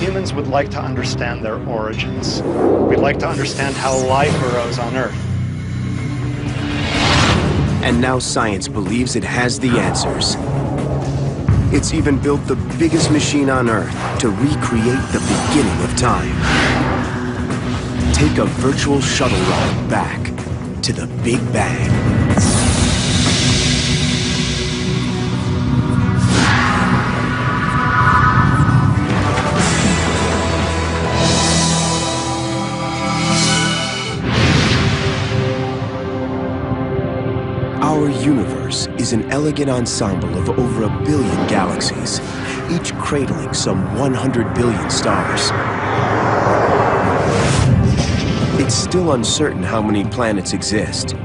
humans would like to understand their origins. We'd like to understand how life arose on Earth. And now science believes it has the answers. It's even built the biggest machine on Earth to recreate the beginning of time. Take a virtual shuttle ride back to the Big Bang. Our universe is an elegant ensemble of over 1 billion galaxies, each cradling some 100 billion stars. It's still uncertain how many planets exist.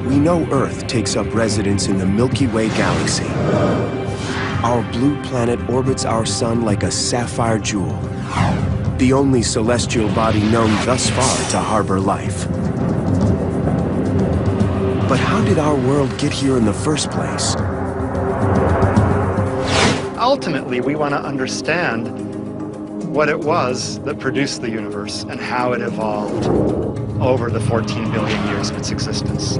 We know Earth takes up residence in the Milky Way galaxy. Our blue planet orbits our sun like a sapphire jewel, the only celestial body known thus far to harbor life. But how did our world get here in the first place? Ultimately, we want to understand what it was that produced the universe and how it evolved over the 14 billion years of its existence.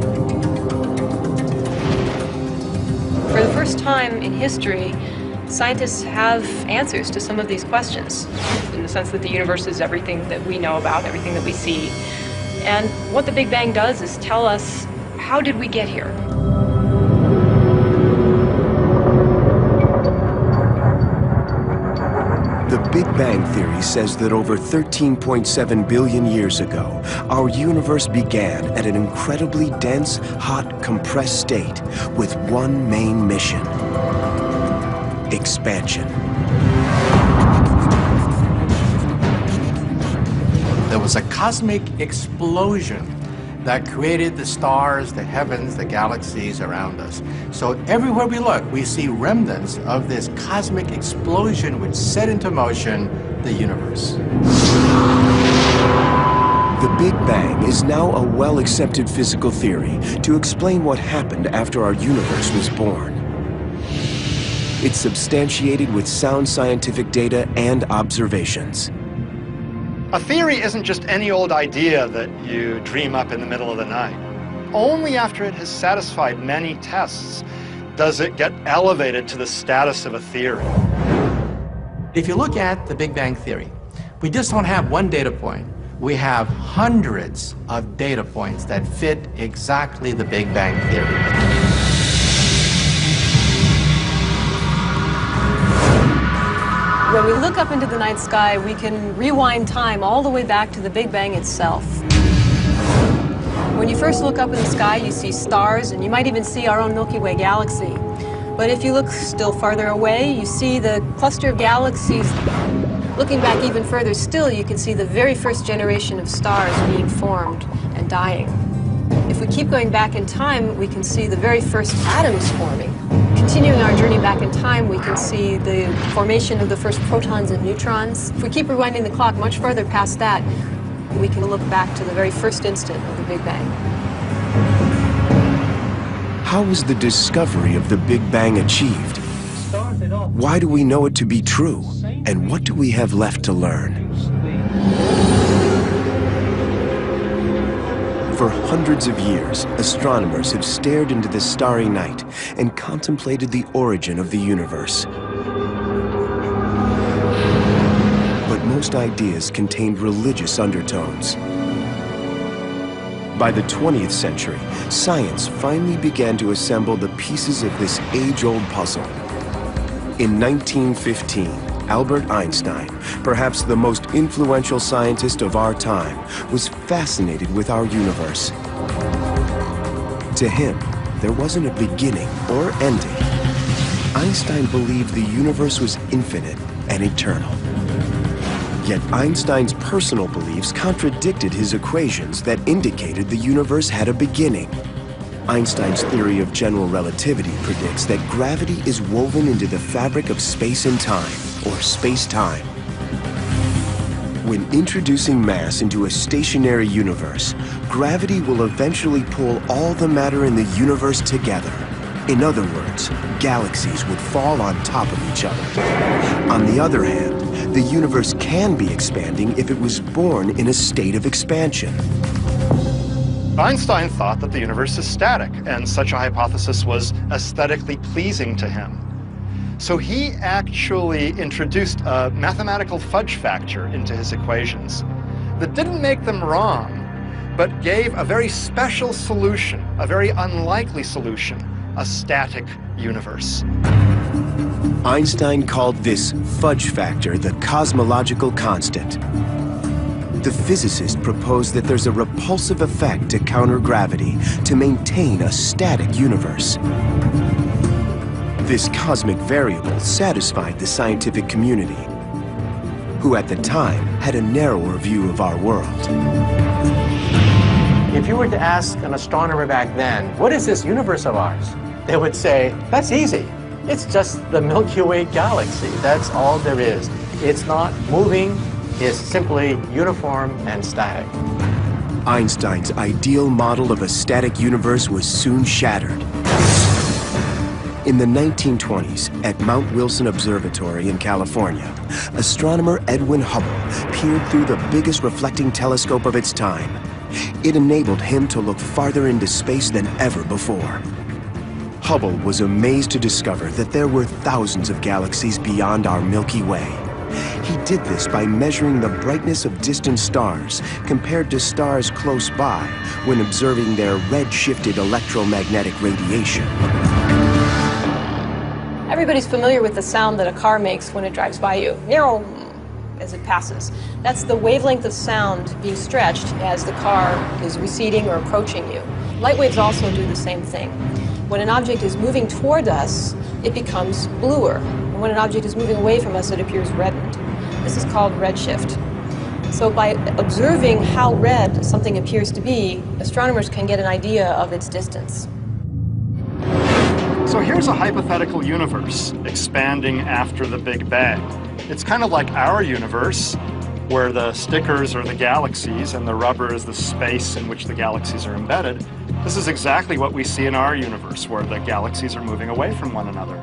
For the first time in history, scientists have answers to some of these questions, in the sense that the universe is everything that we know about, everything that we see. And what the Big Bang does is tell us, how did we get here? The Big Bang Theory says that over 13.7 billion years ago, our universe began at an incredibly dense, hot, compressed state with one main mission: expansion. There was a cosmic explosion that created the stars, the heavens, the galaxies around us. So everywhere we look, we see remnants of this cosmic explosion which set into motion the universe. The Big Bang is now a well-accepted physical theory to explain what happened after our universe was born. It's substantiated with sound scientific data and observations. A theory isn't just any old idea that you dream up in the middle of the night. Only after it has satisfied many tests does it get elevated to the status of a theory. If you look at the Big Bang Theory, we just don't have one data point. We have hundreds of data points that fit exactly the Big Bang Theory. When we look up into the night sky, we can rewind time all the way back to the Big Bang itself. When you first look up in the sky, you see stars, and you might even see our own Milky Way galaxy. But if you look still farther away, you see the cluster of galaxies. Looking back even further still, you can see the very first generation of stars being formed and dying. If we keep going back in time, we can see the very first atoms forming. Continuing our journey back in time, we can see the formation of the first protons and neutrons. If we keep rewinding the clock much further past that, we can look back to the very first instant of the Big Bang. How was the discovery of the Big Bang achieved? Why do we know it to be true? And what do we have left to learn? For hundreds of years, astronomers have stared into the starry night and contemplated the origin of the universe. But most ideas contained religious undertones. By the 20th century, science finally began to assemble the pieces of this age-old puzzle. In 1915, Albert Einstein, perhaps the most influential scientist of our time, was fascinated with our universe. To him, there wasn't a beginning or ending. Einstein believed the universe was infinite and eternal. Yet Einstein's personal beliefs contradicted his equations that indicated the universe had a beginning. Einstein's theory of general relativity predicts that gravity is woven into the fabric of space and time, or space-time. When introducing mass into a stationary universe, gravity will eventually pull all the matter in the universe together, In other words, galaxies would fall on top of each other. On the other hand, the universe can be expanding if it was born in a state of expansion. Einstein thought that the universe is static, and such a hypothesis was aesthetically pleasing to him. So he actually introduced a mathematical fudge factor into his equations that didn't make them wrong, but gave a very special solution, a very unlikely solution, a static universe. Einstein called this fudge factor the cosmological constant. The physicist proposed that there's a repulsive effect to counter gravity to maintain a static universe. This cosmic variable satisfied the scientific community, who at the time had a narrower view of our world. If you were to ask an astronomer back then, what is this universe of ours? They would say, that's easy. It's just the Milky Way galaxy. That's all there is. It's not moving. It's simply uniform and static. Einstein's ideal model of a static universe was soon shattered. In the 1920s, at Mount Wilson Observatory in California, astronomer Edwin Hubble peered through the biggest reflecting telescope of its time. It enabled him to look farther into space than ever before. Hubble was amazed to discover that there were thousands of galaxies beyond our Milky Way. He did this by measuring the brightness of distant stars compared to stars close by when observing their red-shifted electromagnetic radiation. Everybody's familiar with the sound that a car makes when it drives by you, as it passes. That's the wavelength of sound being stretched as the car is receding or approaching you. Light waves also do the same thing. When an object is moving toward us, it becomes bluer. And when an object is moving away from us, it appears reddened. This is called redshift. So by observing how red something appears to be, astronomers can get an idea of its distance. So here's a hypothetical universe expanding after the Big Bang. It's kind of like our universe, where the stickers are the galaxies and the rubber is the space in which the galaxies are embedded. This is exactly what we see in our universe, where the galaxies are moving away from one another.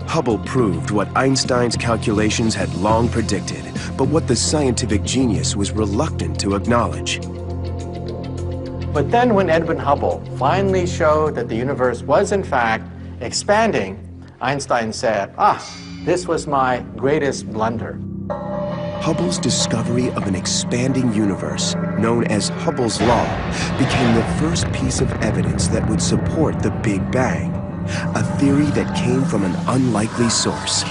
Hubble proved what Einstein's calculations had long predicted, but what the scientific genius was reluctant to acknowledge. But then when Edwin Hubble finally showed that the universe was in fact expanding, Einstein said, this was my greatest blunder. Hubble's discovery of an expanding universe, known as Hubble's law, became the first piece of evidence that would support the Big Bang, a theory that came from an unlikely source.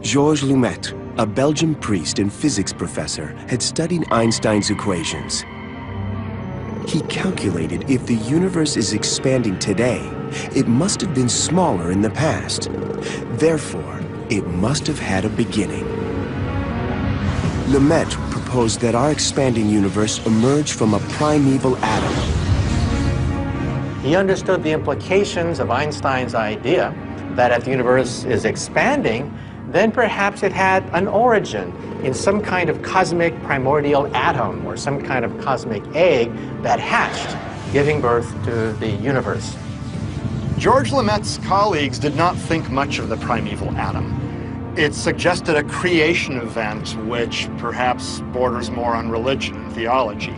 Georges Lemaitre, a Belgian priest and physics professor, had studied Einstein's equations. He calculated if the universe is expanding today, it must have been smaller in the past. Therefore, it must have had a beginning. Lemaitre proposed that our expanding universe emerged from a primeval atom. He understood the implications of Einstein's idea that if the universe is expanding, then perhaps it had an origin in some kind of cosmic primordial atom or some kind of cosmic egg that hatched, giving birth to the universe. Georges Lemaitre's colleagues did not think much of the primeval atom. It suggested a creation event which perhaps borders more on religion and theology.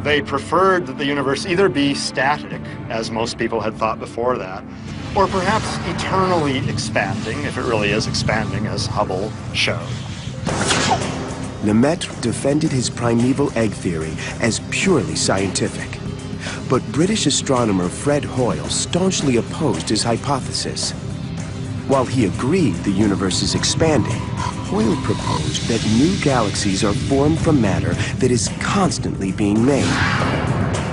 They preferred that the universe either be static, as most people had thought before that, or perhaps eternally expanding, if it really is expanding, as Hubble showed. Lemaitre defended his primeval egg theory as purely scientific. But British astronomer Fred Hoyle staunchly opposed his hypothesis. While he agreed the universe is expanding, Hoyle proposed that new galaxies are formed from matter that is constantly being made.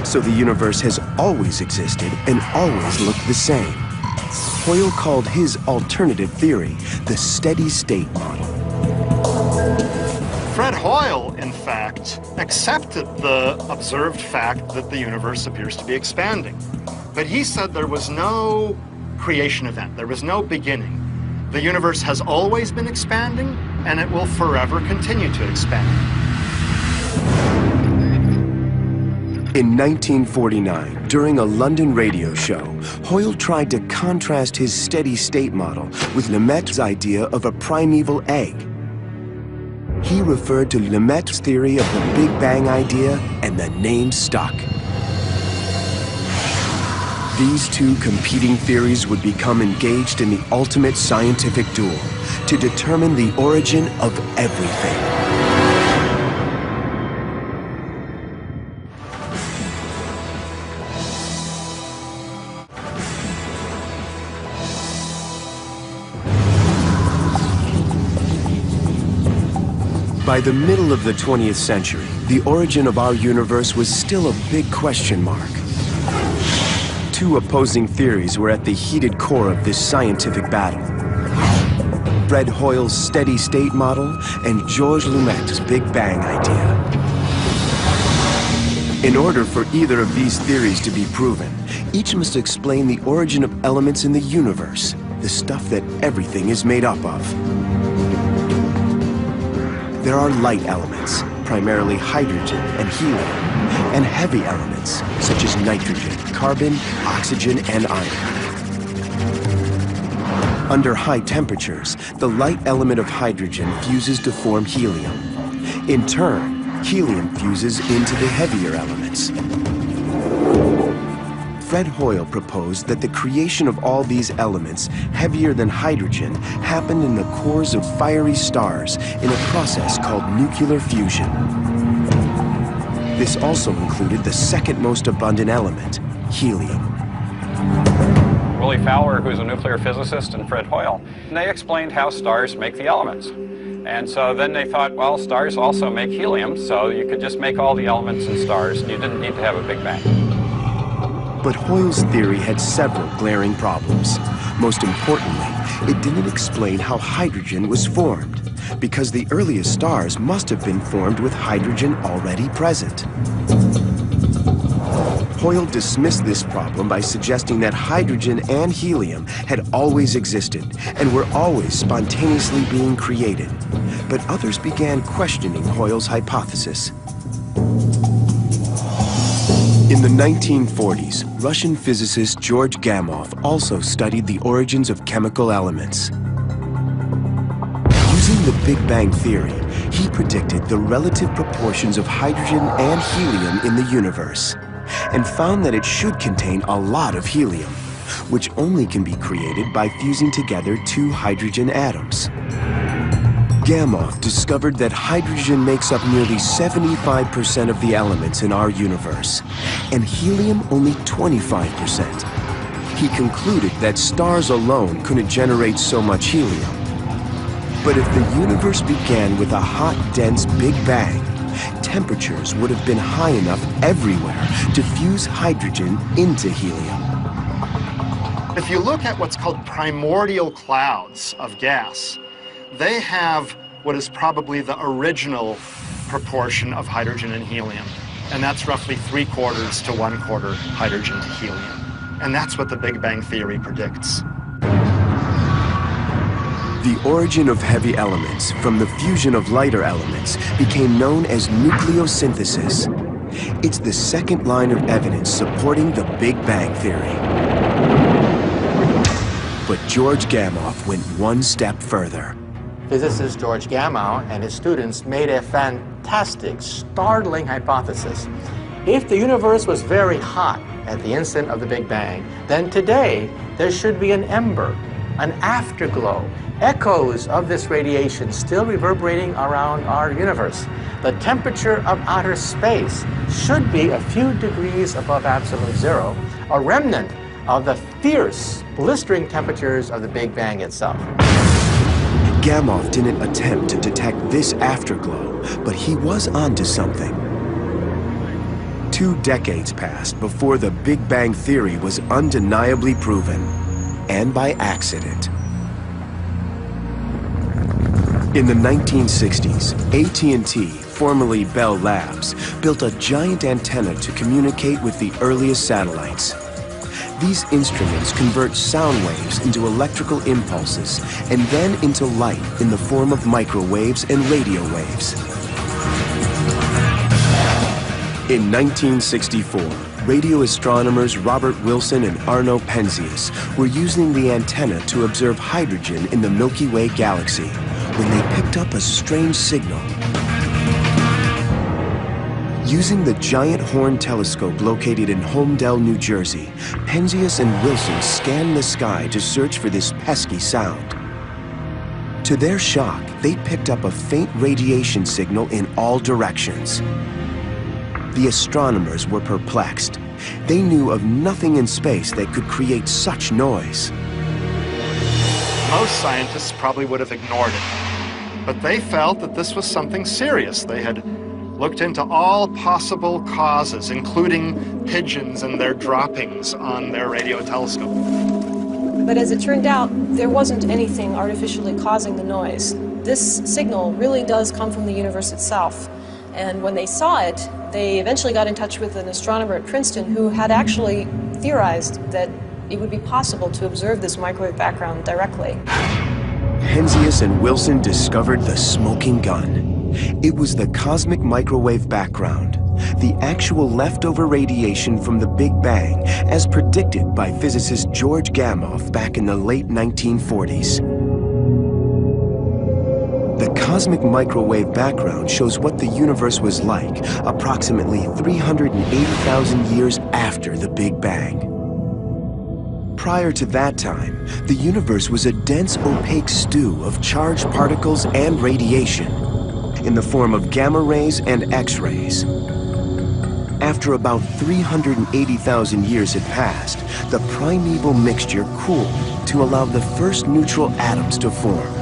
So the universe has always existed and always looked the same. Hoyle called his alternative theory the steady-state model. Fred Hoyle, in fact, accepted the observed fact that the universe appears to be expanding. But he said there was no creation event, there was no beginning. The universe has always been expanding, and it will forever continue to expand. In 1949, during a London radio show, Hoyle tried to contrast his steady-state model with Lemaitrè's idea of a primeval egg. He referred to Lemaitrè's theory of the Big Bang idea, and the name stuck. These two competing theories would become engaged in the ultimate scientific duel to determine the origin of everything. By the middle of the 20th century, the origin of our universe was still a big question mark. Two opposing theories were at the heated core of this scientific battle. Fred Hoyle's steady-state model and Georges Lemaitrè's Big Bang idea. In order for either of these theories to be proven, each must explain the origin of elements in the universe, the stuff that everything is made up of. There are light elements, primarily hydrogen and helium, and heavy elements, such as nitrogen, carbon, oxygen, and iron. Under high temperatures, the light element of hydrogen fuses to form helium. In turn, helium fuses into the heavier elements. Fred Hoyle proposed that the creation of all these elements, heavier than hydrogen, happened in the cores of fiery stars in a process called nuclear fusion. This also included the second most abundant element, helium. Willie Fowler, who's a nuclear physicist, and Fred Hoyle, they explained how stars make the elements. And so then they thought, well, stars also make helium, so you could just make all the elements in stars, and you didn't need to have a Big Bang. But Hoyle's theory had several glaring problems. Most importantly, it didn't explain how hydrogen was formed, because the earliest stars must have been formed with hydrogen already present. Hoyle dismissed this problem by suggesting that hydrogen and helium had always existed and were always spontaneously being created. But others began questioning Hoyle's hypothesis. In the 1940s, Russian physicist George Gamow also studied the origins of chemical elements. Using the Big Bang theory, he predicted the relative proportions of hydrogen and helium in the universe, and found that it should contain a lot of helium, which only can be created by fusing together two hydrogen atoms. Gamow discovered that hydrogen makes up nearly 75% of the elements in our universe, and helium only 25%. He concluded that stars alone couldn't generate so much helium. But if the universe began with a hot, dense Big Bang, temperatures would have been high enough everywhere to fuse hydrogen into helium. If you look at what's called primordial clouds of gas, they have what is probably the original proportion of hydrogen and helium. And that's roughly 3/4 to 1/4 hydrogen to helium. And that's what the Big Bang theory predicts. The origin of heavy elements from the fusion of lighter elements became known as nucleosynthesis. It's the second line of evidence supporting the Big Bang theory. But George Gamow went one step further. Physicist George Gamow and his students made a fantastic, startling hypothesis. If the universe was very hot at the instant of the Big Bang, then today there should be an ember, an afterglow, echoes of this radiation still reverberating around our universe. The temperature of outer space should be a few degrees above absolute zero, a remnant of the fierce, blistering temperatures of the Big Bang itself. Gamow didn't attempt to detect this afterglow, but he was onto something. 2 decades passed before the Big Bang theory was undeniably proven, and by accident. In the 1960s, AT&T, formerly Bell Labs, built a giant antenna to communicate with the earliest satellites. These instruments convert sound waves into electrical impulses and then into light in the form of microwaves and radio waves. In 1964, radio astronomers Robert Wilson and Arno Penzias were using the antenna to observe hydrogen in the Milky Way galaxy when they picked up a strange signal. Using the Giant Horn telescope located in Holmdel, New Jersey, Penzias and Wilson scanned the sky to search for this pesky sound. To their shock, they picked up a faint radiation signal in all directions. The astronomers were perplexed. They knew of nothing in space that could create such noise. Most scientists probably would have ignored it, but they felt that this was something serious. They had looked into all possible causes, including pigeons and their droppings on their radio telescope. But as it turned out, there wasn't anything artificially causing the noise. This signal really does come from the universe itself. And when they saw it, they eventually got in touch with an astronomer at Princeton who had actually theorized that it would be possible to observe this microwave background directly. Penzias and Wilson discovered the smoking gun. It was the cosmic microwave background, the actual leftover radiation from the Big Bang, as predicted by physicist George Gamow back in the late 1940s. The cosmic microwave background shows what the universe was like approximately 380,000 years after the Big Bang. Prior to that time, the universe was a dense, opaque stew of charged particles and radiation in the form of gamma rays and X-rays. After about 380,000 years had passed, the primeval mixture cooled to allow the first neutral atoms to form.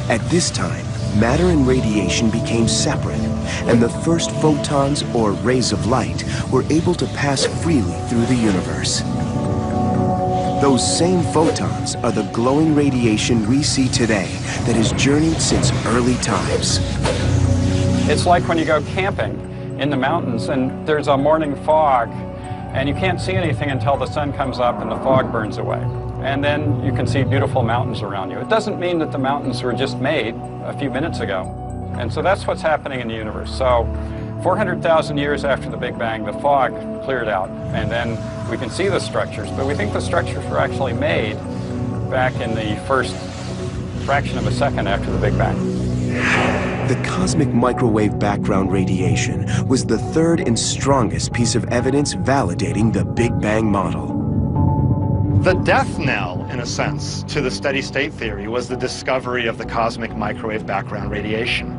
At this time, matter and radiation became separate, and the first photons, or rays of light, were able to pass freely through the universe. Those same photons are the glowing radiation we see today that has journeyed since early times. It's like when you go camping in the mountains and there's a morning fog and you can't see anything until the sun comes up and the fog burns away. And then you can see beautiful mountains around you. It doesn't mean that the mountains were just made a few minutes ago. And so that's what's happening in the universe. So 400,000 years after the Big Bang, the fog cleared out, and then we can see the structures, but we think the structures were actually made back in the first fraction of a second after the Big Bang. The cosmic microwave background radiation was the third and strongest piece of evidence validating the Big Bang model. The death knell, in a sense, to the steady-state theory was the discovery of the cosmic microwave background radiation.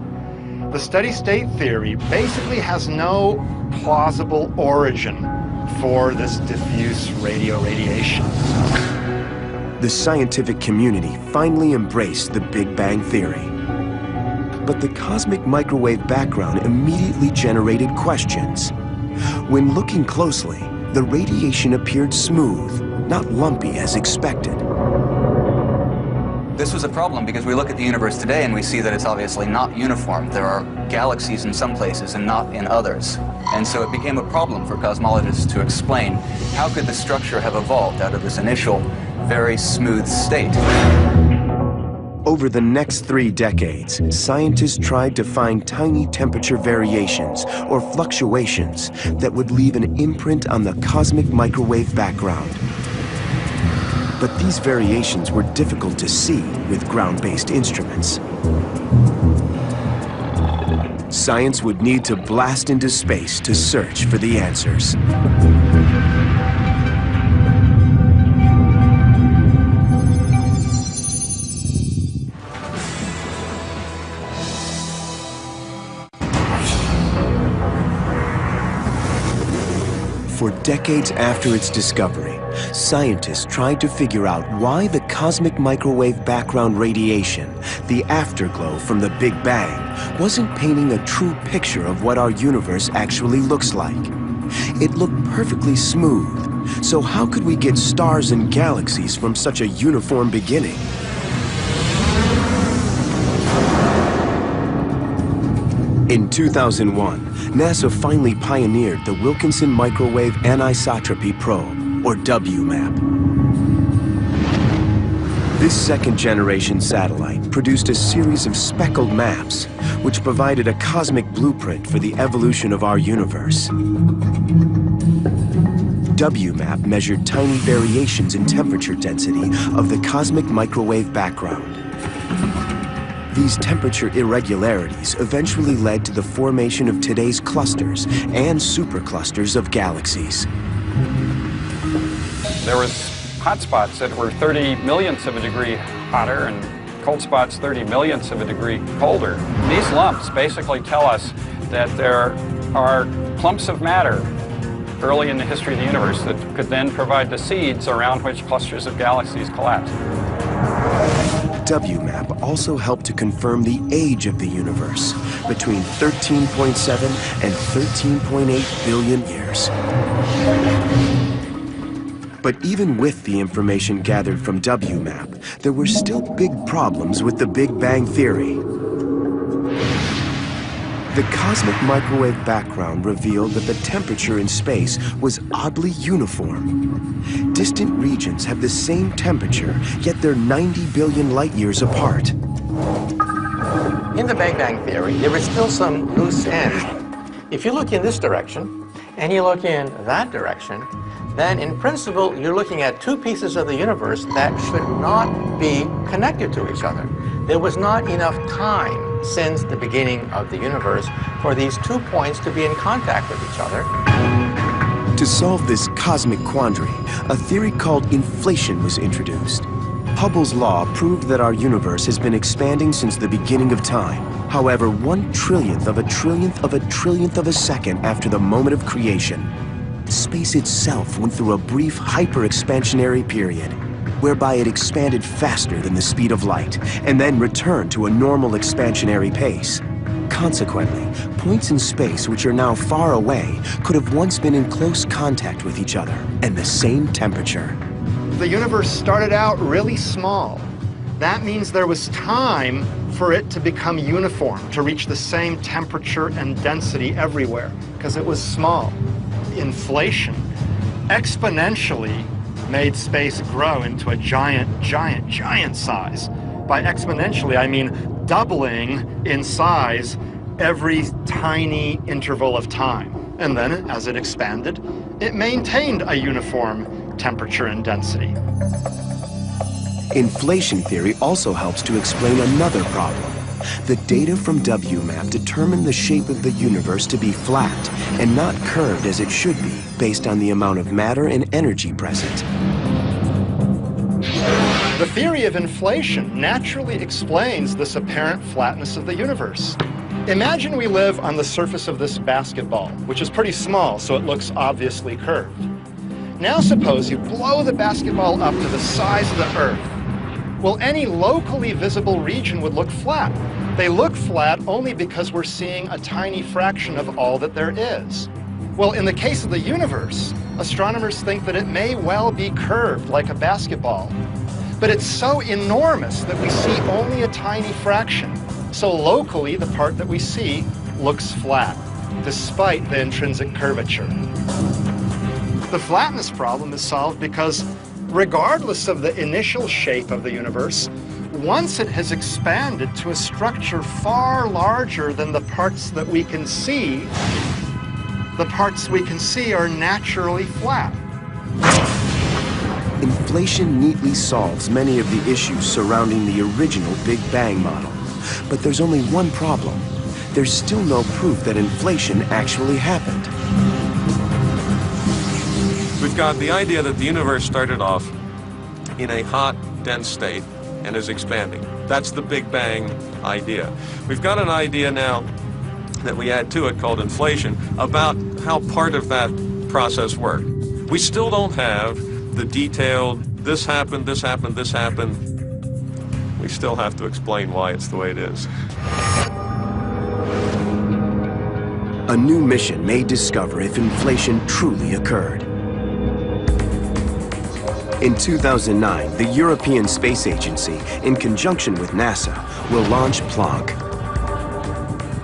The steady-state theory basically has no plausible origin for this diffuse radio radiation. The scientific community finally embraced the Big Bang theory. But the cosmic microwave background immediately generated questions. When looking closely, the radiation appeared smooth, not lumpy as expected. This was a problem because we look at the universe today and we see that it's obviously not uniform. There are galaxies in some places and not in others. And so it became a problem for cosmologists to explain how could the structure have evolved out of this initial, very smooth state. Over the next 3 decades, scientists tried to find tiny temperature variations or fluctuations that would leave an imprint on the cosmic microwave background. But these variations were difficult to see with ground-based instruments. Science would need to blast into space to search for the answers. For decades after its discovery, scientists tried to figure out why the cosmic microwave background radiation, the afterglow from the Big Bang, wasn't painting a true picture of what our universe actually looks like. It looked perfectly smooth, so how could we get stars and galaxies from such a uniform beginning? In 2001, NASA finally pioneered the Wilkinson Microwave Anisotropy Probe, or WMAP. This second-generation satellite produced a series of speckled maps, which provided a cosmic blueprint for the evolution of our universe. WMAP measured tiny variations in temperature density of the cosmic microwave background. These temperature irregularities eventually led to the formation of today's clusters and superclusters of galaxies. There was hot spots that were 30 millionths of a degree hotter and cold spots 30 millionths of a degree colder. These lumps basically tell us that there are clumps of matter early in the history of the universe that could then provide the seeds around which clusters of galaxies collapsed. WMAP also helped to confirm the age of the universe, between 13.7 and 13.8 billion years. But even with the information gathered from WMAP, there were still big problems with the Big Bang Theory. The cosmic microwave background revealed that the temperature in space was oddly uniform. Distant regions have the same temperature, yet they're 90 billion light years apart. In the Big Bang Theory, there is still some loose ends. If you look in this direction, and you look in that direction, then in principle, you're looking at two pieces of the universe that should not be connected to each other. There was not enough time since the beginning of the universe for these 2 points to be in contact with each other. To solve this cosmic quandary, a theory called inflation was introduced. Hubble's law proved that our universe has been expanding since the beginning of time. However, 1/1,000,000th of a trillionth of a trillionth of a second after the moment of creation, space itself went through a brief hyper-expansionary period, whereby it expanded faster than the speed of light, and then returned to a normal expansionary pace. Consequently, points in space which are now far away could have once been in close contact with each other and the same temperature. The universe started out really small. That means there was time for it to become uniform, to reach the same temperature and density everywhere, because it was small. Inflation exponentially made space grow into a giant size. By exponentially, I mean doubling in size every tiny interval of time. And then, as it expanded, it maintained a uniform temperature and density. Inflation theory also helps to explain another problem. The data from WMAP determined the shape of the universe to be flat and not curved as it should be, based on the amount of matter and energy present. The theory of inflation naturally explains this apparent flatness of the universe. Imagine we live on the surface of this basketball, which is pretty small, so it looks obviously curved. Now suppose you blow the basketball up to the size of the Earth. Well, any locally visible region would look flat. They look flat only because we're seeing a tiny fraction of all that there is. Well, in the case of the universe, astronomers think that it may well be curved like a basketball. But it's so enormous that we see only a tiny fraction. So locally, the part that we see looks flat, despite the intrinsic curvature. The flatness problem is solved because regardless of the initial shape of the universe, once it has expanded to a structure far larger than the parts that we can see, the parts we can see are naturally flat. Inflation neatly solves many of the issues surrounding the original Big Bang model. But there's only one problem. There's still no proof that inflation actually happened. We've got the idea that the universe started off in a hot, dense state and is expanding. That's the Big Bang idea. We've got an idea now that we add to it called inflation about how part of that process worked. We still don't have the detailed, this happened, this happened, this happened. We still have to explain why it's the way it is. A new mission may discover if inflation truly occurred. In 2009, the European Space Agency, in conjunction with NASA, will launch Planck.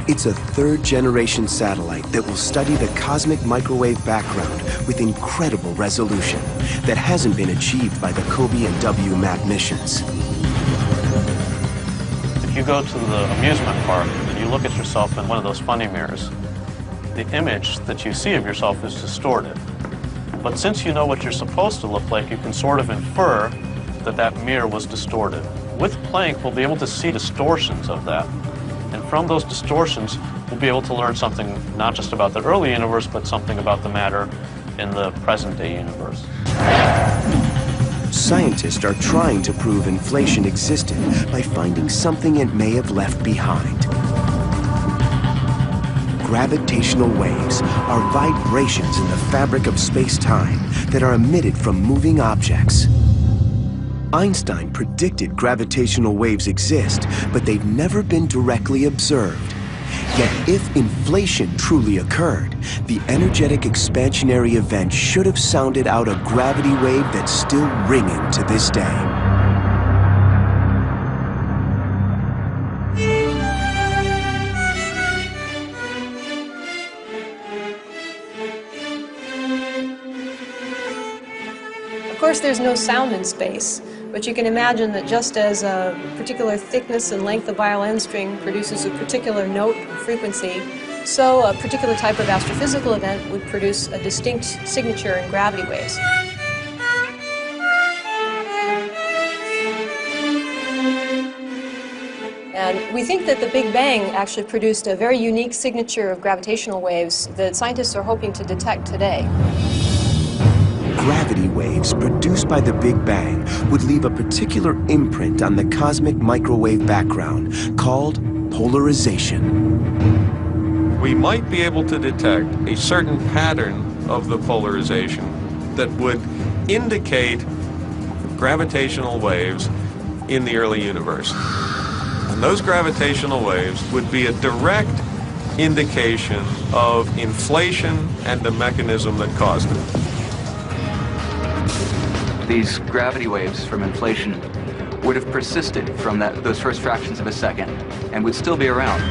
It's a third-generation satellite that will study the cosmic microwave background with incredible resolution that hasn't been achieved by the COBE and WMAP missions. go to the amusement park and you look at yourself in one of those funny mirrors, the image that you see of yourself is distorted. But since you know what you're supposed to look like, you can sort of infer that that mirror was distorted. With Planck, we'll be able to see distortions of that. And from those distortions, we'll be able to learn something not just about the early universe, but something about the matter in the present-day universe. Scientists are trying to prove inflation existed by finding something it may have left behind. Gravitational waves are vibrations in the fabric of space-time that are emitted from moving objects. Einstein predicted gravitational waves exist, but they've never been directly observed. Yet if inflation truly occurred, the energetic expansionary event should have sounded out a gravity wave that's still ringing to this day. Of course, there's no sound in space, but you can imagine that just as a particular thickness and length of violin string produces a particular note or frequency, so a particular type of astrophysical event would produce a distinct signature in gravity waves. And we think that the Big Bang actually produced a very unique signature of gravitational waves that scientists are hoping to detect today. Gravity waves produced by the Big Bang would leave a particular imprint on the cosmic microwave background called polarization. We might be able to detect a certain pattern of the polarization that would indicate gravitational waves in the early universe. And those gravitational waves would be a direct indication of inflation and the mechanism that caused it. These gravity waves from inflation would have persisted from those first fractions of a second and would still be around.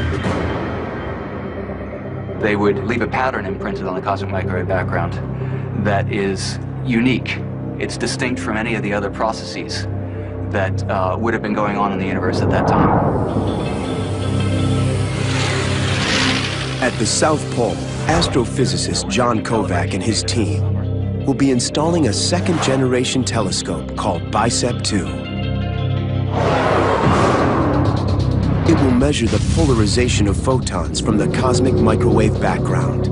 They would leave a pattern imprinted on the cosmic microwave background that is unique. It's distinct from any of the other processes that would have been going on in the universe at that time. At the South Pole, astrophysicist John Kovac and his team will be installing a second-generation telescope called BICEP 2. It will measure the polarization of photons from the cosmic microwave background.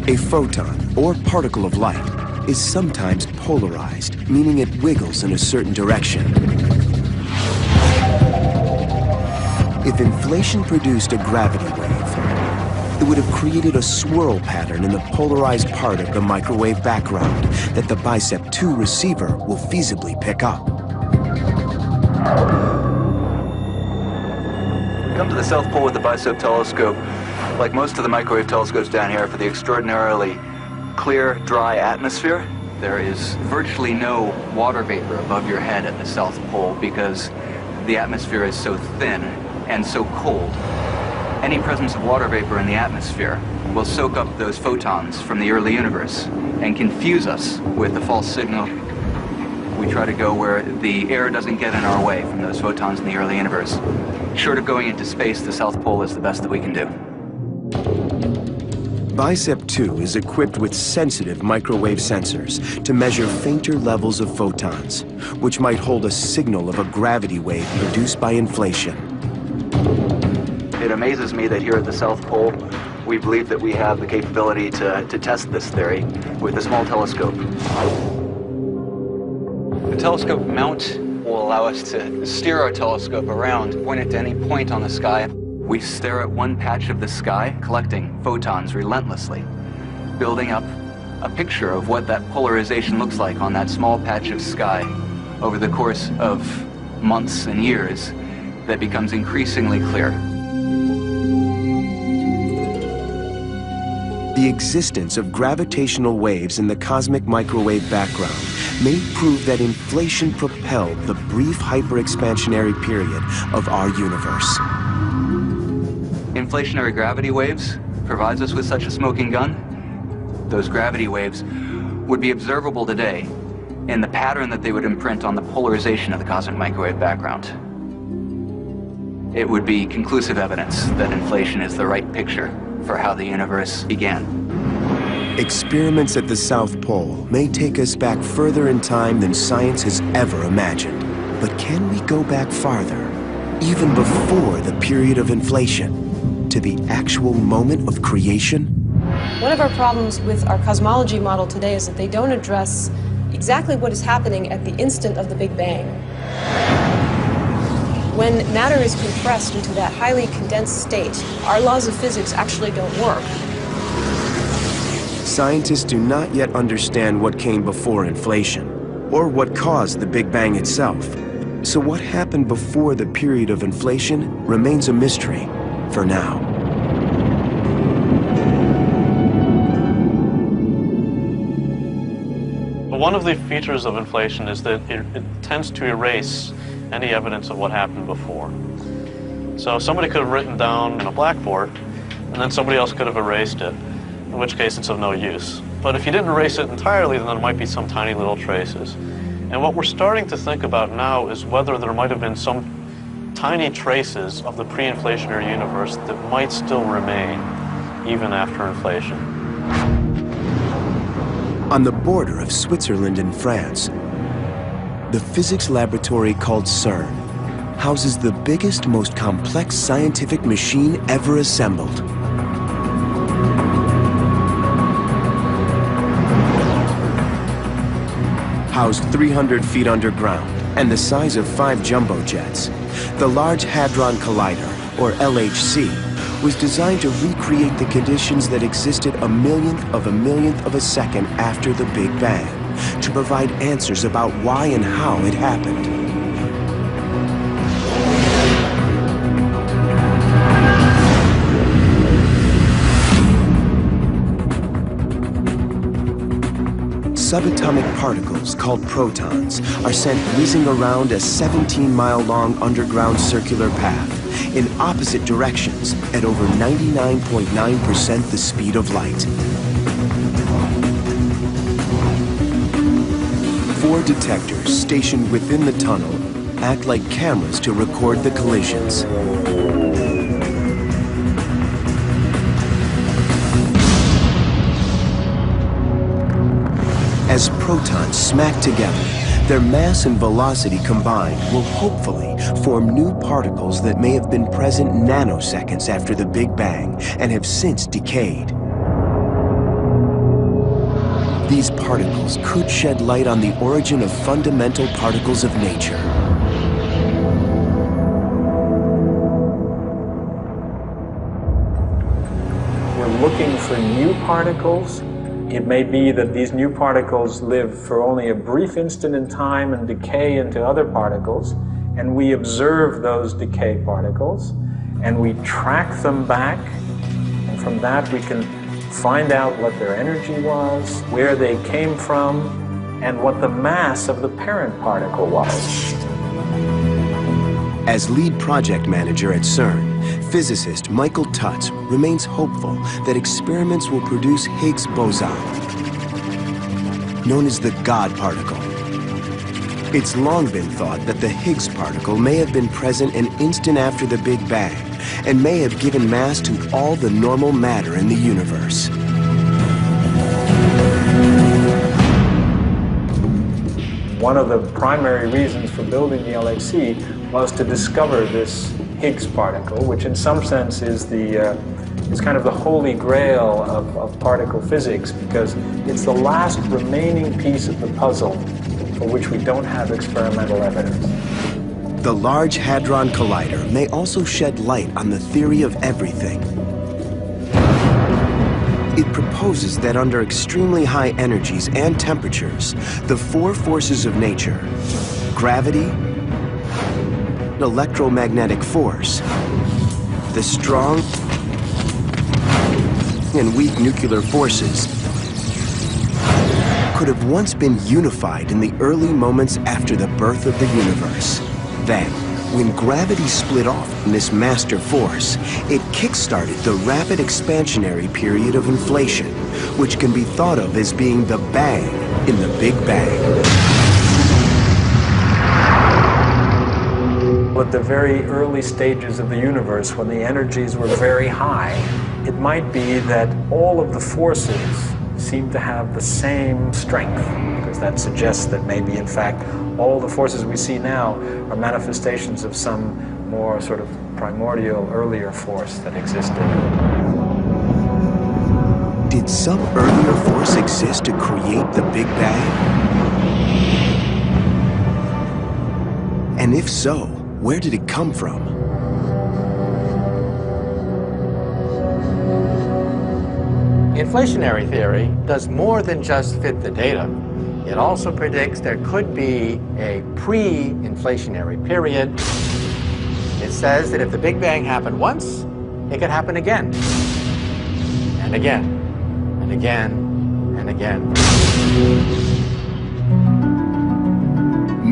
A photon, or particle of light, is sometimes polarized, meaning it wiggles in a certain direction. If inflation produced a gravity wave, it would have created a swirl pattern in the polarized part of the microwave background that the BICEP 2 receiver will feasibly pick up. Come to the South Pole with the BICEP telescope, like most of the microwave telescopes down here, for the extraordinarily clear, dry atmosphere. There is virtually no water vapor above your head at the South Pole because the atmosphere is so thin and so cold. Any presence of water vapor in the atmosphere will soak up those photons from the early universe and confuse us with the false signal. We try to go where the air doesn't get in our way from those photons in the early universe. Short of going into space, the South Pole is the best that we can do. BICEP 2 is equipped with sensitive microwave sensors to measure fainter levels of photons, which might hold a signal of a gravity wave produced by inflation. It amazes me that here at the South Pole, we believe that we have the capability to test this theory with a small telescope. The telescope mount will allow us to steer our telescope around, point it to any point on the sky. We stare at one patch of the sky, collecting photons relentlessly, building up a picture of what that polarization looks like on that small patch of sky over the course of months and years that becomes increasingly clear. The existence of gravitational waves in the cosmic microwave background may prove that inflation propelled the brief hyperexpansionary period of our universe. Inflationary gravity waves provides us with such a smoking gun. Those gravity waves would be observable today in the pattern that they would imprint on the polarization of the cosmic microwave background. It would be conclusive evidence that inflation is the right picture for how the universe began. Experiments at the South Pole may take us back further in time than science has ever imagined. But can we go back farther, even before the period of inflation, to the actual moment of creation? One of our problems with our cosmology model today is that they don't address exactly what is happening at the instant of the Big Bang. When matter is compressed into that highly condensed state, our laws of physics actually don't work. Scientists do not yet understand what came before inflation, or what caused the Big Bang itself. So what happened before the period of inflation remains a mystery for now. One of the features of inflation is that it tends to erase any evidence of what happened before. So somebody could have written down on a blackboard, and then somebody else could have erased it, in which case it's of no use. But if you didn't erase it entirely, then there might be some tiny little traces. And what we're starting to think about now is whether there might have been some tiny traces of the pre-inflationary universe that might still remain even after inflation. On the border of Switzerland and France, the physics laboratory called CERN houses the biggest, most complex scientific machine ever assembled. Housed 300 feet underground and the size of 5 jumbo jets, the Large Hadron Collider, or LHC, was designed to recreate the conditions that existed a millionth of a second after the Big Bang, to provide answers about why and how it happened. Subatomic particles called protons are sent whizzing around a 17-mile-long underground circular path in opposite directions at over 99.9% the speed of light. 4 detectors stationed within the tunnel act like cameras to record the collisions. As protons smack together, their mass and velocity combined will hopefully form new particles that may have been present nanoseconds after the Big Bang and have since decayed. These particles could shed light on the origin of fundamental particles of nature. We're looking for new particles. It may be that these new particles live for only a brief instant in time and decay into other particles, and we observe those decay particles, and we track them back, and from that we can find out what their energy was, where they came from, and what the mass of the parent particle was. As lead project manager at CERN, physicist Michael Tutz remains hopeful that experiments will produce Higgs boson, known as the God particle. It's long been thought that the Higgs particle may have been present an instant after the Big Bang and may have given mass to all the normal matter in the universe. One of the primary reasons for building the LHC was to discover this Higgs particle, which in some sense is kind of the holy grail of particle physics, because it's the last remaining piece of the puzzle for which we don't have experimental evidence. The Large Hadron Collider may also shed light on the theory of everything. It proposes that under extremely high energies and temperatures, the 4 forces of nature, gravity, electromagnetic force, the strong and weak nuclear forces, could have once been unified in the early moments after the birth of the universe. Then, when gravity split off from this master force, it kick-started the rapid expansionary period of inflation, which can be thought of as being the bang in the Big Bang. with the very early stages of the universe when the energies were very high. It might be that all of the forces seem to have the same strength, because that suggests that maybe, in fact, all the forces we see now are manifestations of some more sort of primordial, earlier force that existed. Did some earlier force exist to create the Big Bang? And if so, where did it come from? Inflationary theory does more than just fit the data. It also predicts there could be a pre-inflationary period. It says that if the Big Bang happened once, it could happen again, and again, and again, and again.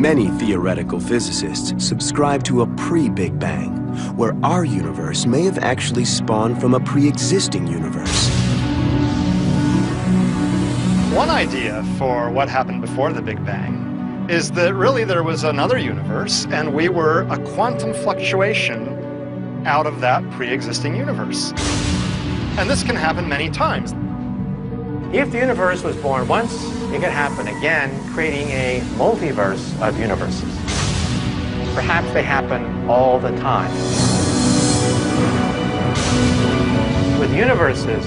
Many theoretical physicists subscribe to a pre-Big Bang, where our universe may have actually spawned from a pre-existing universe. One idea for what happened before the Big Bang is that really there was another universe and we were a quantum fluctuation out of that pre-existing universe. And this can happen many times. If the universe was born once, it could happen again, creating a multiverse of universes. Perhaps they happen all the time. With universes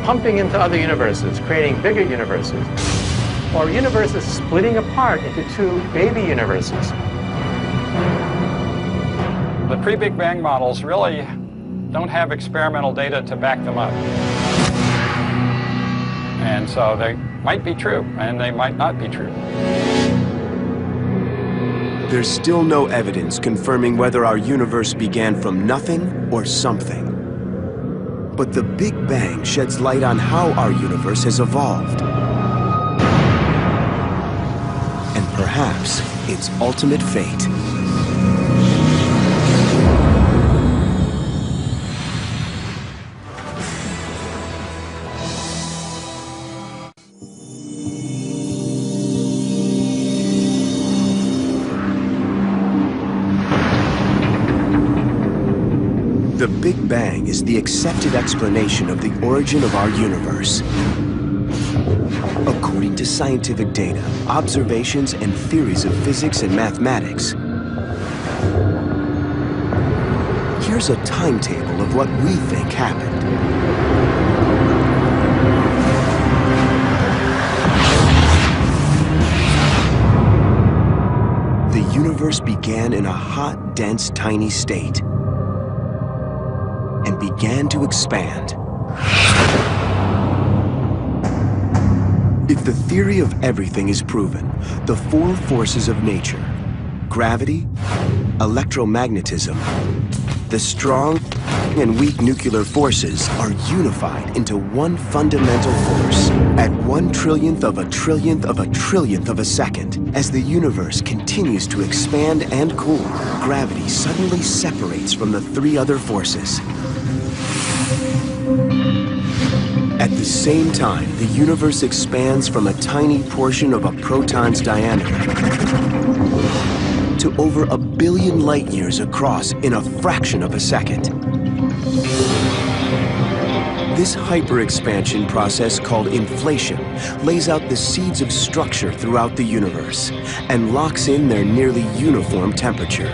pumping into other universes, creating bigger universes, or universes splitting apart into two baby universes. The pre-Big Bang models really don't have experimental data to back them up. And so they might be true, and they might not be true. There's still no evidence confirming whether our universe began from nothing or something. But the Big Bang sheds light on how our universe has evolved. And perhaps its ultimate fate. The Big Bang is the accepted explanation of the origin of our universe. According to scientific data, observations, and theories of physics and mathematics, here's a timetable of what we think happened. The universe began in a hot, dense, tiny state and began to expand. If the theory of everything is proven, the four forces of nature, gravity, electromagnetism, the strong and weak nuclear forces are unified into one fundamental force at 1/1,000,000,000 of a trillionth of a trillionth of a second. As the universe continues to expand and cool, gravity suddenly separates from the three other forces. At the same time, the universe expands from a tiny portion of a proton's diameter to over 1 billion light years across in a fraction of a second. This hyper-expansion process, called inflation, lays out the seeds of structure throughout the universe and locks in their nearly uniform temperature.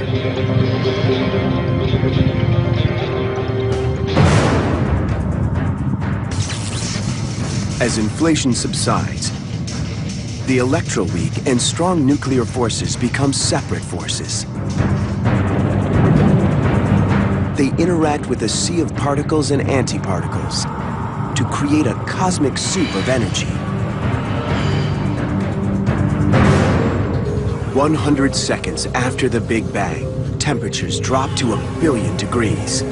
As inflation subsides, the electroweak and strong nuclear forces become separate forces. They interact with a sea of particles and antiparticles to create a cosmic soup of energy. 100 seconds after the Big Bang, temperatures drop to 1 billion degrees.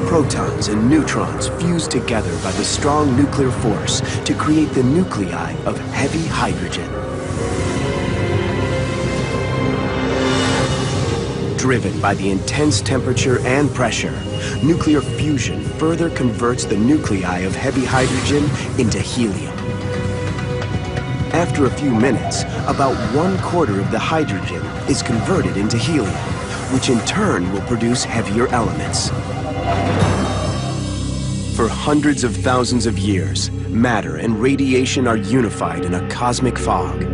Protons and neutrons fuse together by the strong nuclear force to create the nuclei of heavy hydrogen. Driven by the intense temperature and pressure, nuclear fusion further converts the nuclei of heavy hydrogen into helium. After a few minutes, about 1/4 of the hydrogen is converted into helium, which in turn will produce heavier elements. For hundreds of thousands of years, matter and radiation are unified in a cosmic fog.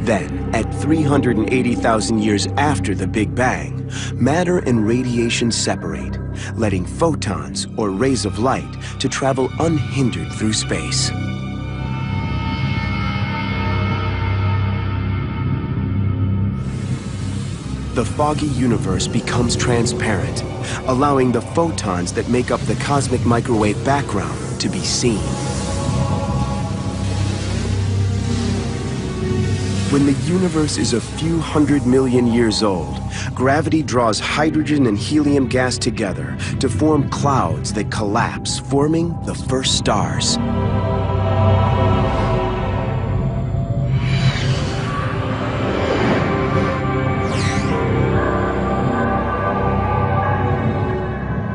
Then, at 380,000 years after the Big Bang, matter and radiation separate, letting photons, or rays of light, to travel unhindered through space. The foggy universe becomes transparent, allowing the photons that make up the cosmic microwave background to be seen. When the universe is a few 100 million years old, gravity draws hydrogen and helium gas together to form clouds that collapse, forming the first stars.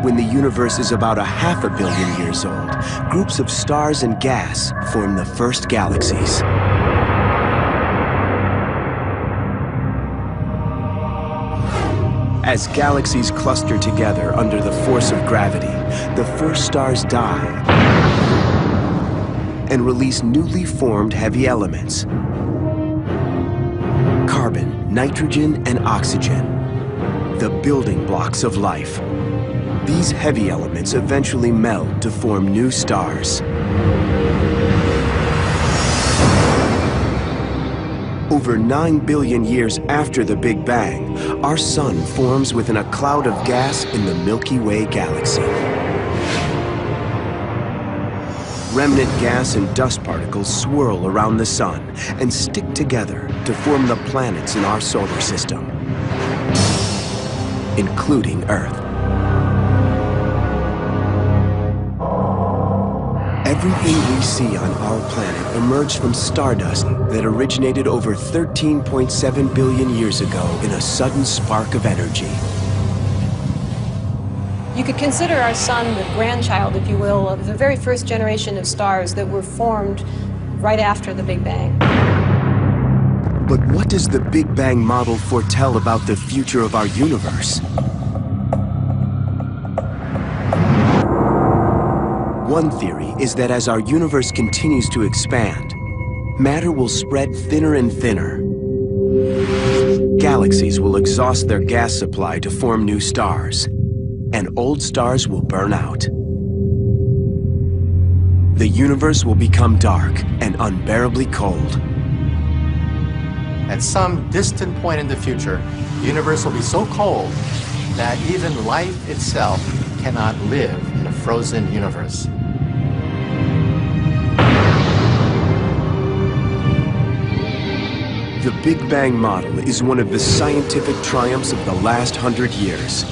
When the universe is about 500 million years old, groups of stars and gas form the first galaxies. As galaxies cluster together under the force of gravity, the first stars die and release newly formed heavy elements: carbon, nitrogen, and oxygen, the building blocks of life. These heavy elements eventually meld to form new stars. Over 9 billion years after the Big Bang, our sun forms within a cloud of gas in the Milky Way galaxy. Remnant gas and dust particles swirl around the sun and stick together to form the planets in our solar system, including Earth. Everything we see on our planet emerged from stardust that originated over 13.7 billion years ago in a sudden spark of energy. You could consider our sun the grandchild, if you will, of the very first generation of stars that were formed right after the Big Bang. But what does the Big Bang model foretell about the future of our universe? One theory is that as our universe continues to expand, matter will spread thinner and thinner. Galaxies will exhaust their gas supply to form new stars, and old stars will burn out. The universe will become dark and unbearably cold. At some distant point in the future, the universe will be so cold that even life itself cannot live in a frozen universe. The Big Bang model is one of the scientific triumphs of the last 100 years.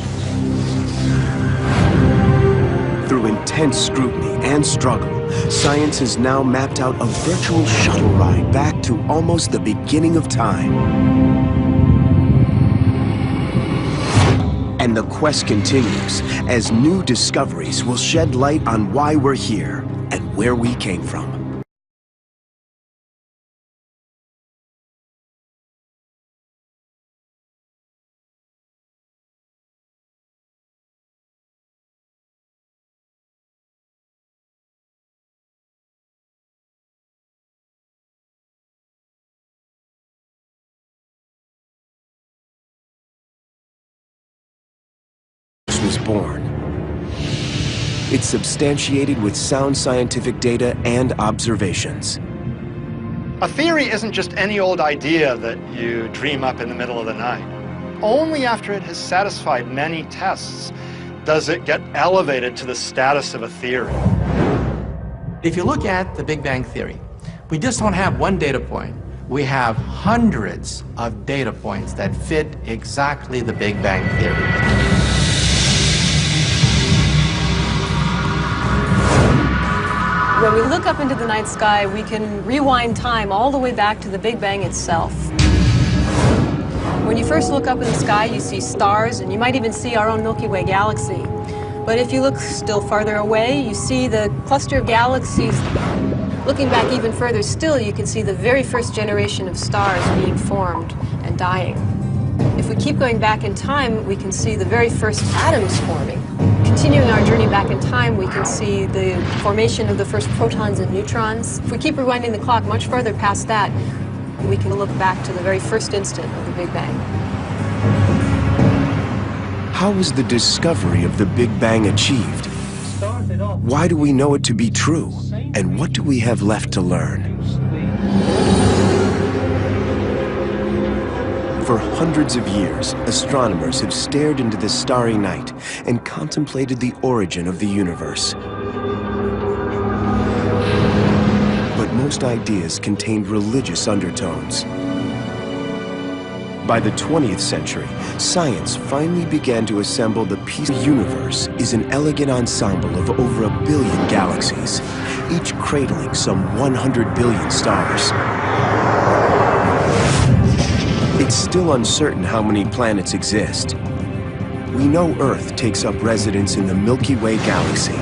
Through intense scrutiny and struggle, science has now mapped out a virtual shuttle ride back to almost the beginning of time. And the quest continues as new discoveries will shed light on why we're here and where we came from. Was born. It's substantiated with sound scientific data and observations. A theory isn't just any old idea that you dream up in the middle of the night. Only after it has satisfied many tests does it get elevated to the status of a theory. If you look at the Big Bang Theory, we just don't have one data point. We have hundreds of data points that fit exactly the Big Bang Theory. When we look up into the night sky, we can rewind time all the way back to the Big Bang itself. When you first look up in the sky, you see stars, and you might even see our own Milky Way galaxy. But if you look still farther away, you see the cluster of galaxies. Looking back even further still, you can see the very first generation of stars being formed and dying. If we keep going back in time, we can see the very first atoms forming. Continuing our journey back in time, we can see the formation of the first protons and neutrons. If we keep rewinding the clock much further past that, we can look back to the very first instant of the Big Bang. How was the discovery of the Big Bang achieved? Why do we know it to be true? And what do we have left to learn? For hundreds of years, astronomers have stared into the starry night and contemplated the origin of the universe. But most ideas contained religious undertones. By the 20th century, science finally began to assemble the piece. The universe is an elegant ensemble of over 1 billion galaxies, each cradling some 100 billion stars. It's still uncertain how many planets exist. We know Earth takes up residence in the Milky Way galaxy.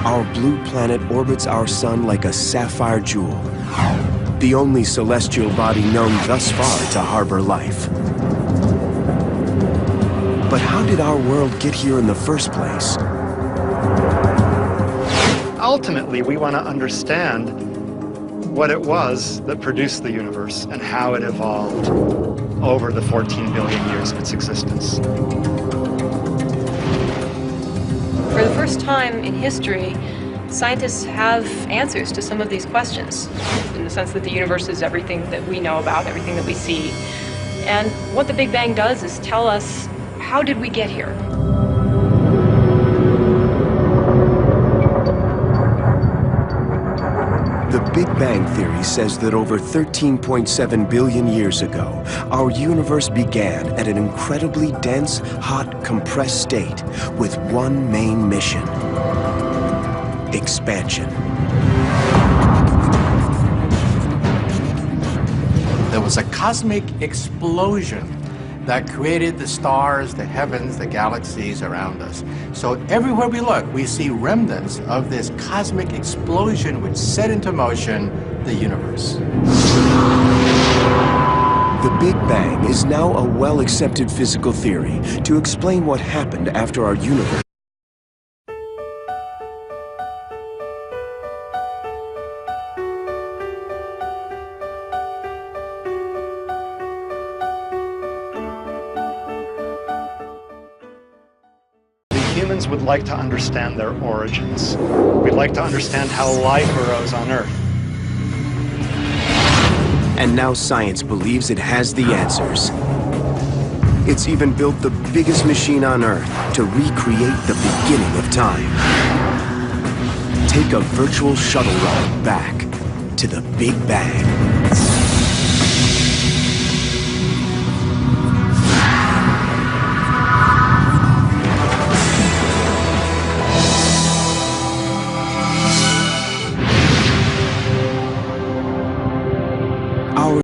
Our blue planet orbits our sun like a sapphire jewel, the only celestial body known thus far to harbor life. But how did our world get here in the first place? Ultimately, we want to understand what it was that produced the universe and how it evolved over the 14 billion years of its existence. For the first time in history, scientists have answers to some of these questions, in the sense that the universe is everything that we know about, everything that we see. And what the Big Bang does is tell us, how did we get here? The Big Bang Theory says that over 13.7 billion years ago, our universe began at an incredibly dense, hot, compressed state with one main mission: expansion. There was a cosmic explosion that created the stars, the heavens, the galaxies around us. So everywhere we look, we see remnants of this cosmic explosion which set into motion the universe. The Big Bang is now a well-accepted physical theory to explain what happened after our universe. Humans would like to understand their origins. We'd like to understand how life arose on Earth. And now science believes it has the answers. It's even built the biggest machine on Earth to recreate the beginning of time. Take a virtual shuttle ride back to the Big Bang.